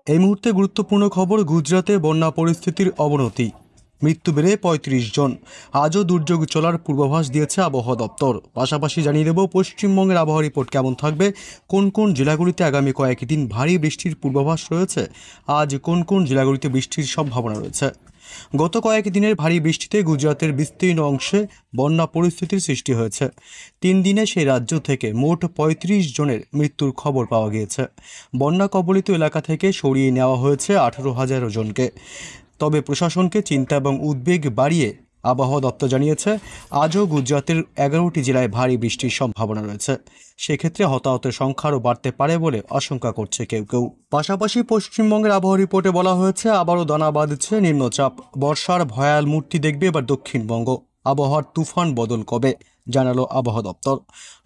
এই মুহূর্তে গুরুত্বপূর্ণ খবর, গুজরাতে বন্যা পরিস্থিতির অবনতি, মৃত্যু বেড়ে ৩৫ জন। আজও দুর্যোগ চলার পূর্বাভাস দিয়েছে আবহাওয়া দপ্তর। পাশাপাশি জানিয়ে দেব পশ্চিমবঙ্গের আবহাওয়া রিপোর্ট কেমন থাকবে, কোন কোন জেলাগুলিতে আগামী কয়েকদিন ভারী বৃষ্টির পূর্বাভাস রয়েছে, আজ কোন কোন জেলাগুলিতে বৃষ্টির সম্ভাবনা রয়েছে। গত কয়েকদিনের ভারী বৃষ্টিতে গুজরাতের বিস্তীর্ণ অংশে বন্যা পরিস্থিতির সৃষ্টি হয়েছে। 3 দিনে সেই রাজ্য থেকে মোট ৩৫ জনের মৃত্যুর খবর পাওয়া গিয়েছে। বন্যা কবলিত এলাকা থেকে সরিয়ে নেওয়া হয়েছে 18,000 জনকে। তবে প্রশাসনকে চিন্তা এবং উদ্বেগ বাড়িয়ে আবহাওয়া দপ্তর জানিয়েছে, আজও গুজরাতের 11টি জেলায় ভারী বৃষ্টির সম্ভাবনা রয়েছে। সেক্ষেত্রে হতাহতের সংখ্যা আরও বাড়তে পারে বলে আশঙ্কা করছে কেউ কেউ। পাশাপাশি পশ্চিমবঙ্গের আবহাওয়া রিপোর্টে বলা হয়েছে, আবারও দানা বাঁধছে নিম্নচাপ। বর্ষার ভয়াল মূর্তি দেখবে এবার দক্ষিণবঙ্গ। আবহাওয়ার তুফান বদল কবে, জানালো আবহাওয়া দপ্তর।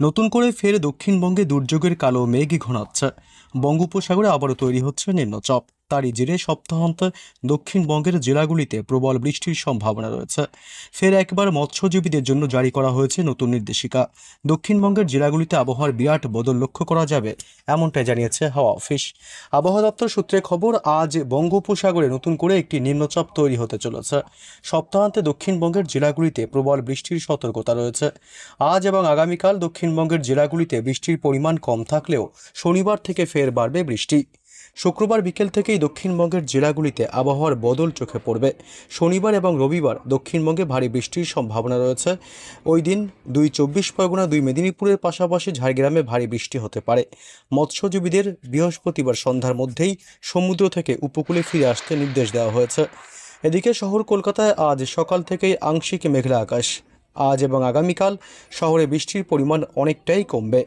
নতুন করে ফের দক্ষিণবঙ্গে দুর্যোগের কালো মেঘ ঘনাচ্ছে। বঙ্গোপসাগরে আবারও তৈরি হচ্ছে নিম্নচাপ। তারই জেরে সপ্তাহান্তে দক্ষিণবঙ্গের জেলাগুলিতে প্রবল বৃষ্টির সম্ভাবনা রয়েছে। ফের একবার মৎস্যজীবীদের জন্য জারি করা হয়েছে নতুন নির্দেশিকা। দক্ষিণবঙ্গের জেলাগুলিতে আবহাওয়ার বিরাট বদল লক্ষ্য করা যাবে, এমনটাই জানিয়েছে হাওয়া অফিস। আবহাওয়া দপ্তর সূত্রে খবর, আজ বঙ্গোপসাগরে নতুন করে একটি নিম্নচাপ তৈরি হতে চলেছে। সপ্তাহান্তে দক্ষিণবঙ্গের জেলাগুলিতে প্রবল বৃষ্টির সতর্কতা রয়েছে। আজ এবং আগামীকাল দক্ষিণবঙ্গের জেলাগুলিতে বৃষ্টির পরিমাণ কম থাকলেও শনিবার থেকে ফের বাড়বে বৃষ্টি। শুক্রবার বিকেল থেকেই দক্ষিণবঙ্গের জেলাগুলিতে আবহাওয়ার বদল চোখে পড়বে। শনিবার এবং রবিবার দক্ষিণবঙ্গে ভারী বৃষ্টির সম্ভাবনা রয়েছে। ওই দিন 2 চব্বিশ পরগনা, 2 মেদিনীপুরের পাশাপাশি ঝাড়গ্রামে ভারী বৃষ্টি হতে পারে। মৎস্যজীবীদের বৃহস্পতিবার সন্ধ্যার মধ্যেই সমুদ্র থেকে উপকূলে ফিরে আসতে নির্দেশ দেওয়া হয়েছে। এদিকে শহর কলকাতায় আজ সকাল থেকেই আংশিক মেঘলা আকাশ। আজ এবং আগামীকাল শহরে বৃষ্টির পরিমাণ অনেকটাই কমবে।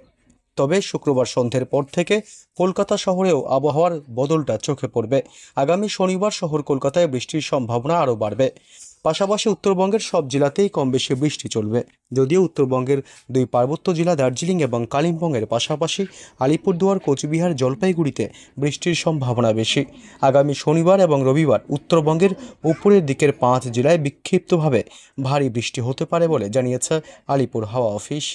তবে শুক্রবার সন্ধ্যের পর থেকে কলকাতা শহরেও আবহাওয়ার বদলটা চোখে পড়বে। আগামী শনিবার শহর কলকাতায় বৃষ্টির সম্ভাবনা আরও বাড়বে। পাশাপাশি উত্তরবঙ্গের সব জেলাতেই কম বেশি বৃষ্টি চলবে। যদিও উত্তরবঙ্গের 2 পার্বত্য জেলা দার্জিলিং এবং কালিম্পংয়ের পাশাপাশি আলিপুরদুয়ার, কোচবিহার, জলপাইগুড়িতে বৃষ্টির সম্ভাবনা বেশি। আগামী শনিবার এবং রবিবার উত্তরবঙ্গের উপরের দিকের 5 জেলায় বিক্ষিপ্তভাবে ভারী বৃষ্টি হতে পারে বলে জানিয়েছে আলিপুর হাওয়া অফিস।